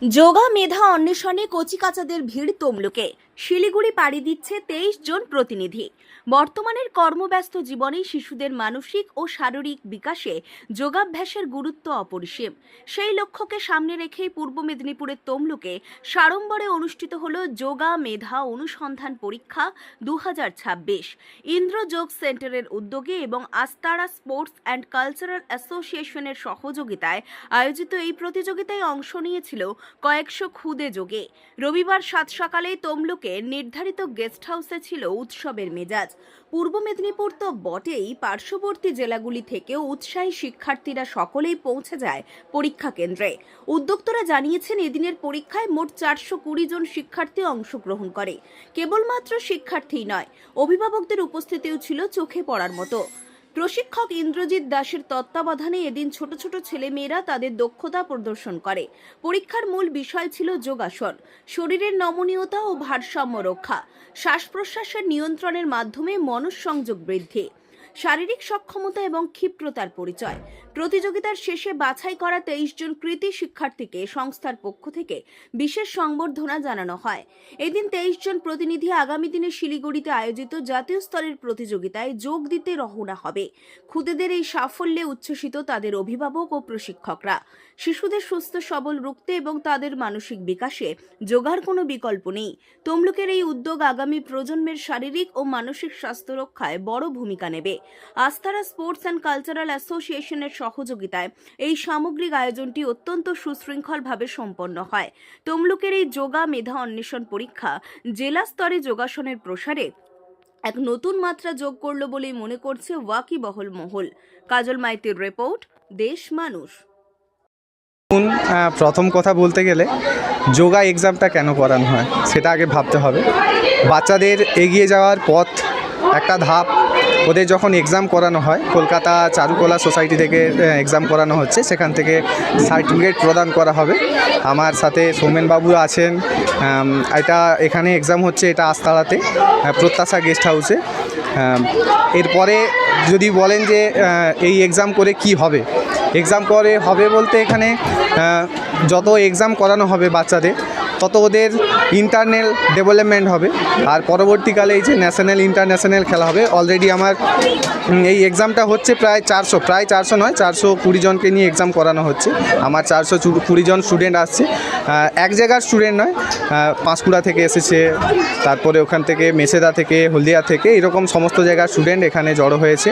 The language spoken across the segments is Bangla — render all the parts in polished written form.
যোগা মেধা অন্বেষণে কচিকাঁচাদের ভিড় তমলুকে। শিলিগুড়ি পাড়ি দিচ্ছে 23 জন প্রতিনিধি। বর্তমানের কর্মব্যস্ত জীবনে শিশুদের মানসিক ও শারীরিক বিকাশে যোগাভ্যাসের গুরুত্ব অপরিসীম। সেই লক্ষ্যকে সামনে রেখেই পূর্ব মেদিনীপুরের তমলুকে সাড়ম্বরে অনুষ্ঠিত হল যোগা মেধা অনুসন্ধান পরীক্ষা 2026। ইন্দ্র যোগ সেন্টারের উদ্যোগে এবং আস্তারা স্পোর্টস অ্যান্ড কালচারাল অ্যাসোসিয়েশনের সহযোগিতায় আয়োজিত এই প্রতিযোগিতায় অংশ নিয়েছিল কয়েকশো খুদে যোগে। রবিবার 7 সকালে তমলুকে নির্ধারিত গেস্ট হাউসে ছিল উৎসবের মেজাজ। পূর্ব মেদিনীপুর তো বটেই, পার্শ্ববর্তী জেলাগুলি থেকেও উৎসাহী শিক্ষার্থীরা সকলেই পৌঁছে যায় পরীক্ষা কেন্দ্রে। উদ্যোক্তারা জানিয়েছেন, এদিনের পরীক্ষায় মোট 420 জন শিক্ষার্থী অংশগ্রহণ করে। কেবলমাত্র শিক্ষার্থীই নয়, অভিভাবকদের উপস্থিতিও ছিল চোখে পড়ার মতো। প্রশিক্ষক ইন্দ্রজিৎ দাসের তত্ত্বাবধানে এদিন ছোট ছোট ছেলেমেয়েরা তাদের দক্ষতা প্রদর্শন করে। পরীক্ষার মূল বিষয় ছিল যোগাসন, শরীরের নমনীয়তা ও ভারসাম্য রক্ষা, শ্বাস প্রশ্বাসের নিয়ন্ত্রণের মাধ্যমে মনঃসংযোগ বৃদ্ধি, শারীরিক সক্ষমতা এবং ক্ষিপ্রতার পরিচয়। প্রতিযোগিতার শেষে বাছাই করা 23 জন কৃতী শিক্ষার্থীকে সংস্থার পক্ষ থেকে বিশেষ সংবর্ধনা জানানো হয়। এদিন 23 জন প্রতিনিধি আগামী দিনে শিলিগুড়িতে আয়োজিত জাতীয় স্তরের প্রতিযোগিতায় যোগ দিতে রওনা হবে। খুদেদের এই সাফল্যে উচ্ছ্বসিত তাদের অভিভাবক ও প্রশিক্ষকরা। শিশুদের সুস্থ সবল রাখতে এবং তাদের মানসিক বিকাশে যোগার কোনো বিকল্প নেই। তমলুকের এই উদ্যোগ আগামী প্রজন্মের শারীরিক ও মানসিক স্বাস্থ্য রক্ষায় বড় ভূমিকা নেবে। আস্তারা স্পোর্টস অ্যান্ড কালচারাল অ্যাসোসিয়েশনের সহযোগিতায় এই সামগ্রিক আয়োজনটি অত্যন্ত সুশৃঙ্খলভাবে সম্পন্ন হয়। তমলুকের এই যোগা মেধা অন্বেষণ পরীক্ষা জেলা স্তরে যোগাসনের প্রসারে এক নতুন মাত্রা যোগ করল বলেই মনে করছে ওয়াকিবহল মহল। কাজল মাইতির রিপোর্ট, দেশ মানুষ। প্রথম কথা বলতে গেলে যোগা এক্সামটা কেন করানো হয় সেটা আগে ভাবতে হবে। বাচ্চাদের এগিয়ে যাওয়ার পথ একটা ধাপ। ওদের যখন এক্সাম করানো হয়, কলকাতা চারুকলা সোসাইটি থেকে এক্সাম করানো হচ্ছে, সেখান থেকে সার্টিফিকেট প্রদান করা হবে। আমার সাথে সৌমেনবাবু আছেন। এটা এখানে এক্সাম হচ্ছে, এটা আস্তারাতে প্রত্যাশা গেস্ট হাউসে। এরপরে যদি বলেন যে এই এক্সাম করে কি হবে, এক্সাম করে হবে বলতে এখানে যত এক্সাম করানো হবে বাচ্চাদের, তত ওদের ইন্টারনাল ডেভেলপমেন্ট হবে। আর পরবর্তীকালে এই যে ন্যাশনাল ইন্টারন্যাশনাল খেলা হবে। অলরেডি আমার এই এক্সামটা হচ্ছে প্রায় 400 নয়, 420 জনকে নিয়ে এক্সাম করানো হচ্ছে। আমার 420 জন স্টুডেন্ট আসছে। এক জায়গার স্টুডেন্ট নয়, পাঁশকুড়া থেকে এসেছে, তারপরে ওখান থেকে মেছেদা থেকে, হলদিয়া থেকে, এরকম সমস্ত জায়গার স্টুডেন্ট এখানে জড়ো হয়েছে।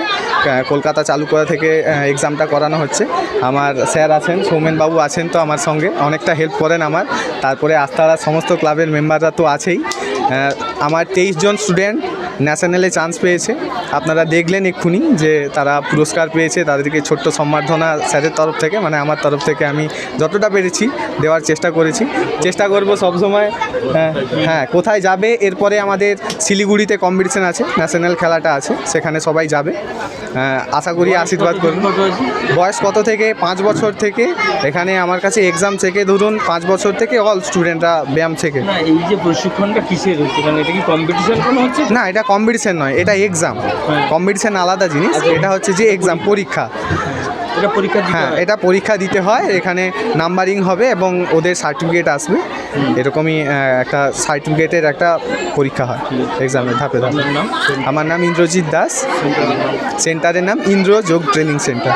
কলকাতা চারুকলা থেকে এক্সামটা করানো হচ্ছে। আমার স্যার আছেন, সৌমেনবাবু আছেন, তো আমার সঙ্গে অনেকটা হেল্প করেন আমার। তারপরে আস্তারা সমস্ত ক্লাবের মেম্বাররা তো আছেই। আমার 23 জন স্টুডেন্ট ন্যাশনালে চান্স পেয়েছে। আপনারা দেখলেন এক্ষুনি যে তারা পুরস্কার পেয়েছে। তাদেরকে ছোট্ট সম্বর্ধনা স্যারের তরফ থেকে, মানে আমার তরফ থেকে আমি যতটা পেরেছি দেওয়ার চেষ্টা করব সবসময়। হ্যাঁ, কোথায় যাবে এরপরে আমাদের শিলিগুড়িতে কম্পিটিশন আছে, ন্যাশনাল খেলাটা আছে, সেখানে সবাই যাবে। আশা করি আশীর্বাদ করুন। বয়স কত থেকে? 5 বছর থেকে। এখানে আমার কাছে এক্সাম থেকে ধরুন 5 বছর থেকে অল স্টুডেন্টরা ব্যায়াম থেকে। না, এই যে প্রশিক্ষণটা কিসের হচ্ছে, মানে এটা কি কম্পিটিশন কোনো হচ্ছে? না, এটা কম্পিটিশন নয়, এটা এক্সাম। কম্পিটিশন আলাদা জিনিস, এটা হচ্ছে যে এক্সাম, পরীক্ষা। এটা পরীক্ষা দিতে হ্যাঁ, হয়? এটা পরীক্ষা দিতে হয়। এখানে নাম্বারিং হবে এবং ওদের সার্টিফিকেট আসবে। এরকমই একটা সার্টিফিকেটের একটা পরীক্ষা হয় এক্সামের ধাপে ধাপে। আপনার নাম? আমার নাম ইন্দ্রজিৎ দাস। সেন্টারের নাম ইন্দ্র যোগ ট্রেনিং সেন্টার।